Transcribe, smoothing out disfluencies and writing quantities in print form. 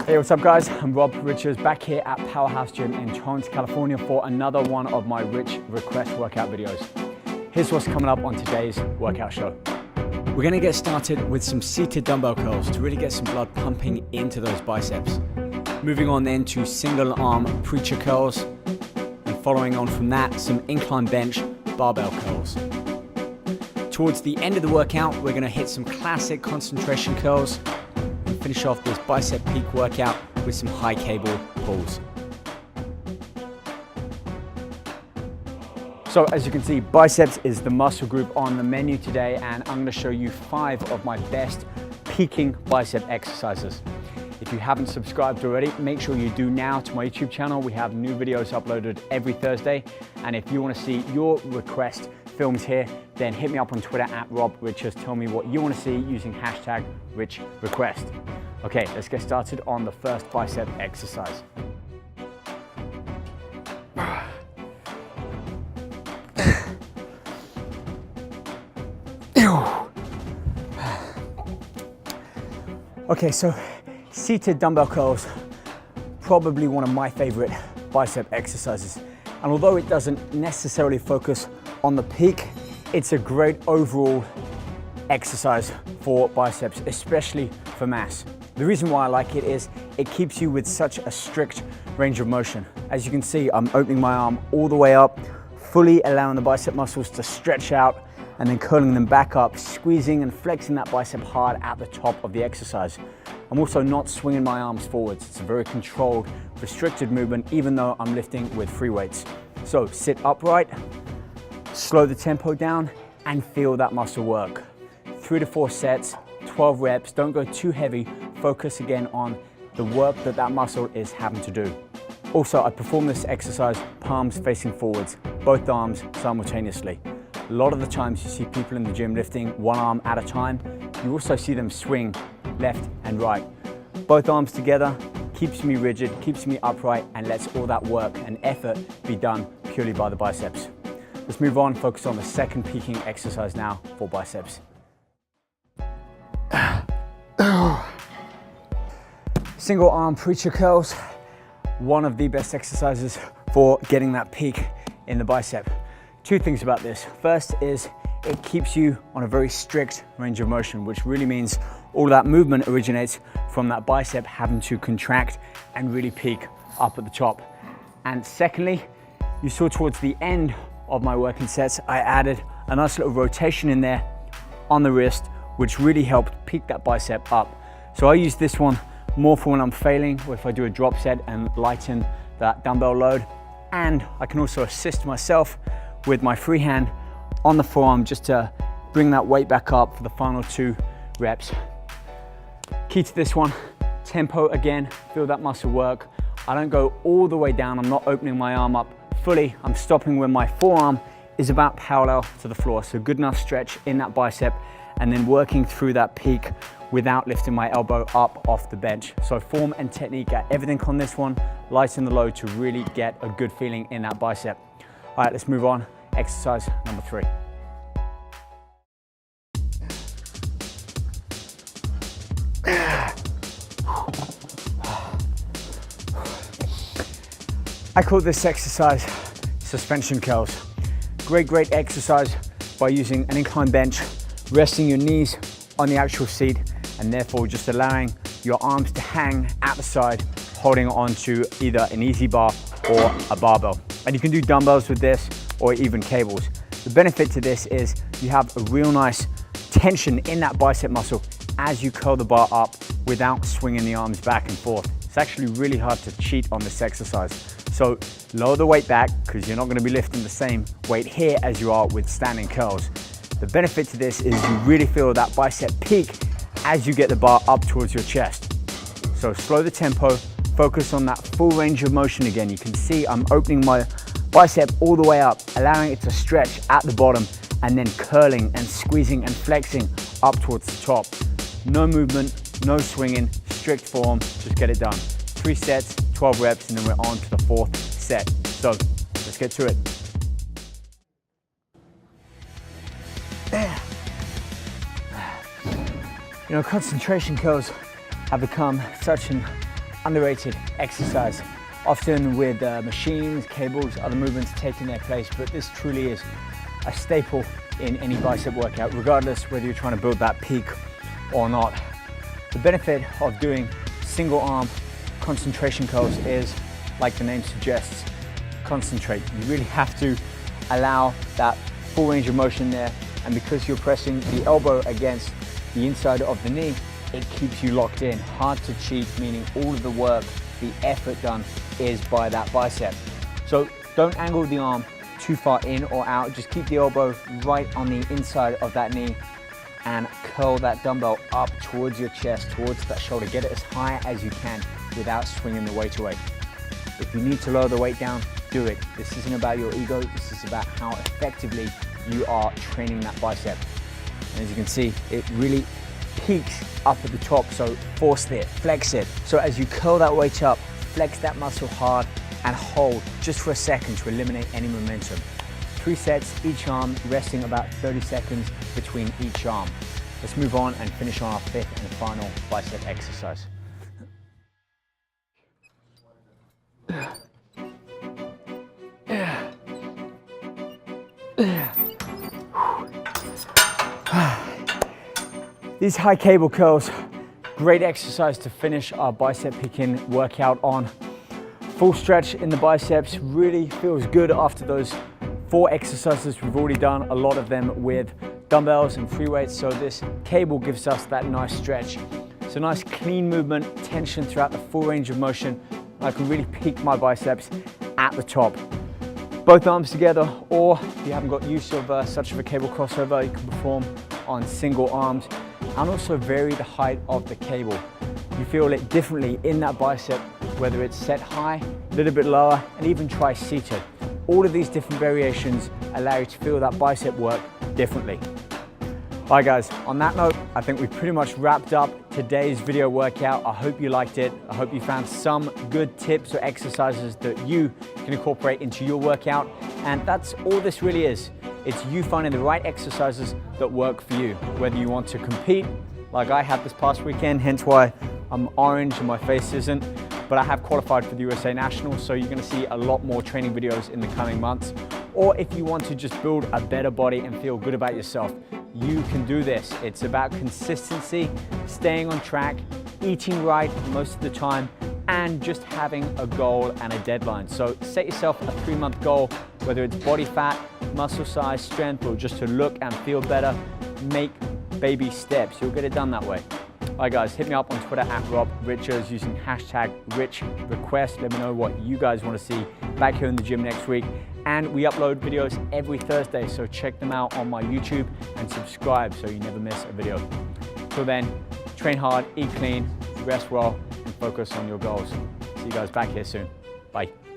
Hey, what's up guys? I'm Rob Richards back here at Powerhouse Gym in Torrance, California for another one of my Rich Request workout videos. Here's what's coming up on today's workout show. We're gonna get started with some seated dumbbell curls to really get some blood pumping into those biceps. Moving on then to single arm preacher curls, and following on from that, some incline bench barbell curls. Towards the end of the workout, we're gonna hit some classic concentration curls and finish off this bicep peak workout with some high cable pulls. So as you can see, biceps is the muscle group on the menu today, and I'm gonna show you 5 of my best peaking bicep exercises. If you haven't subscribed already, make sure you do now to my YouTube channel. We have new videos uploaded every Thursday. And if you wanna see your request films here, then hit me up on Twitter at Rob Richards. Tell me what you wanna see using hashtag #RichRequest. Okay, let's get started on the first bicep exercise. Okay, so seated dumbbell curls, probably one of my favorite bicep exercises. And although it doesn't necessarily focus on the peak, it's a great overall exercise for biceps, especially for mass. The reason why I like it is it keeps you with such a strict range of motion. As you can see, I'm opening my arm all the way up, fully allowing the bicep muscles to stretch out, and then curling them back up, squeezing and flexing that bicep hard at the top of the exercise. I'm also not swinging my arms forwards. It's a very controlled, restricted movement, even though I'm lifting with free weights. So sit upright, slow the tempo down, and feel that muscle work. 3 to 4 sets, 12 reps. Don't go too heavy. Focus again on the work that muscle is having to do. Also, I perform this exercise palms facing forwards, both arms simultaneously. A lot of the times you see people in the gym lifting one arm at a time. You also see them swing left and right. Both arms together keeps me rigid, keeps me upright, and lets all that work and effort be done purely by the biceps. Let's move on, focus on the second peaking exercise now for biceps. Single arm preacher curls, one of the best exercises for getting that peak in the bicep. 2 things about this. First is it keeps you on a very strict range of motion, which really means all that movement originates from that bicep having to contract and really peak up at the top. And secondly, you saw towards the end of my working sets, I added a nice little rotation in there on the wrist, which really helped peak that bicep up. So I use this one more for when I'm failing, or if I do a drop set and lighten that dumbbell load. And I can also assist myself with my free hand on the forearm just to bring that weight back up for the final 2 reps. Key to this one, tempo again, feel that muscle work. I don't go all the way down, I'm not opening my arm up fully, I'm stopping when my forearm is about parallel to the floor. So good enough stretch in that bicep, and then working through that peak without lifting my elbow up off the bench. So form and technique at everything on this one, lighten the load to really get a good feeling in that bicep. All right, let's move on. Exercise number 3. I call this exercise suspension curls. Great exercise by using an incline bench, resting your knees on the actual seat, and therefore just allowing your arms to hang at the side, holding on to either an easy bar or a barbell. And you can do dumbbells with this or even cables. The benefit to this is you have a real nice tension in that bicep muscle as you curl the bar up without swinging the arms back and forth. It's actually really hard to cheat on this exercise. So lower the weight back, because you're not going to be lifting the same weight here as you are with standing curls. The benefit to this is you really feel that bicep peak as you get the bar up towards your chest. So slow the tempo, focus on that full range of motion again. You can see I'm opening my bicep all the way up, allowing it to stretch at the bottom, and then curling and squeezing and flexing up towards the top. No movement, no swinging, strict form, just get it done. 3 sets, 12 reps, and then we're on to the 4th set. So let's get to it. You know, concentration curls have become such an underrated exercise, often with machines, cables, other movements taking their place, but this truly is a staple in any bicep workout, regardless whether you're trying to build that peak or not. The benefit of doing single arm concentration curls is, like the name suggests, concentrate. You really have to allow that full range of motion there, and because you're pressing the elbow against the inside of the knee, it keeps you locked in. Hard to cheat, meaning all of the work, the effort done is by that bicep. So don't angle the arm too far in or out, just keep the elbow right on the inside of that knee and curl that dumbbell up towards your chest, towards that shoulder. Get it as high as you can without swinging the weight away. If you need to lower the weight down, do it. This isn't about your ego, this is about how effectively you are training that bicep. And as you can see, it really peaks up at the top, so force it, flex it. So as you curl that weight up, flex that muscle hard and hold just for a second to eliminate any momentum. 3 sets, each arm resting about 30 seconds between each arm. Let's move on and finish on our 5th and final bicep exercise. These high cable curls, great exercise to finish our bicep picking workout on. Full stretch in the biceps, really feels good after those 4 exercises we've already done, a lot of them with dumbbells and free weights, so this cable gives us that nice stretch. It's a nice clean movement, tension throughout the full range of motion. I can really peak my biceps at the top. Both arms together, or if you haven't got use of such of a cable crossover, you can perform on single arms and also vary the height of the cable. You feel it differently in that bicep, whether it's set high, a little bit lower, and even try seated. All of these different variations allow you to feel that bicep work differently. Alright guys, on that note, I think we've pretty much wrapped up today's video workout. I hope you liked it. I hope you found some good tips or exercises that you can incorporate into your workout. And that's all this really is. It's you finding the right exercises that work for you. Whether you want to compete, like I had this past weekend, hence why I'm orange and my face isn't, but I have qualified for the USA Nationals, so you're gonna see a lot more training videos in the coming months. Or if you want to just build a better body and feel good about yourself, you can do this. It's about consistency, staying on track, eating right most of the time, and just having a goal and a deadline. So set yourself a 3-month goal, whether it's body fat, muscle size, strength, or just to look and feel better. Make baby steps. You'll get it done that way. All right guys, hit me up on Twitter at RobRichards using #RichRequest. Let me know what you guys want to see back here in the gym next week. And we upload videos every Thursday, so check them out on my YouTube and subscribe so you never miss a video. Till then, train hard, eat clean, rest well, and focus on your goals. See you guys back here soon. Bye.